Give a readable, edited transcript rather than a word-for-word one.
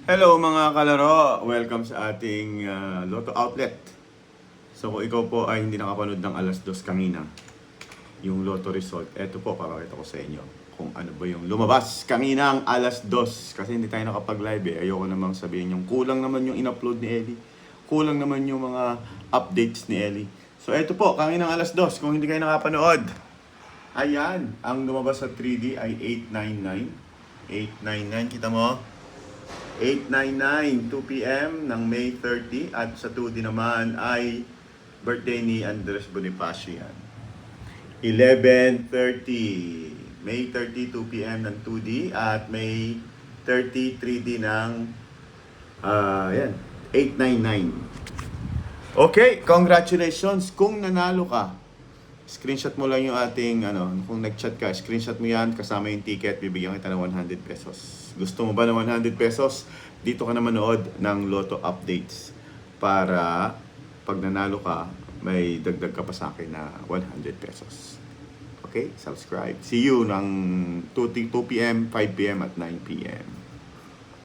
Hello mga kalaro! Welcome sa ating Lotto Outlet. So kung ikaw po ay hindi nakapanood ng alas 2 kanina, yung Lotto result, eto po, papakita ko sa inyo kung ano ba yung lumabas kanina ang alas 2. Kasi hindi tayo nakapag-live eh. Ayoko namang sabihin yung kulang naman yung in-upload ni Ellie. Kulang naman yung mga updates ni Ellie. So eto po, kanina ang alas 2, kung hindi kayo nakapanood. Ayan, ang lumabas sa 3D ay 899. 899, kita mo? 899, 2 p.m. ng May 30 at sa 2D naman ay birthday ni Andres Bonifacio yan. 11:30, May 30, 2 p.m. ng 2D at May 30, 3D ng yan, 899. Okay, congratulations kung nanalo ka. Screenshot mo lang yung ating kung nag-chat ka, screenshot mo yan kasama yung ticket, bibigyan kita ng 100 pesos. Gusto mo ba ng 100 pesos? Dito ka na manood ng Lotto updates para pag nanalo ka, may dagdag ka pa sa akin na 100 pesos. Okay? Subscribe. See you ng 2 p.m., 5 p.m. at 9 p.m.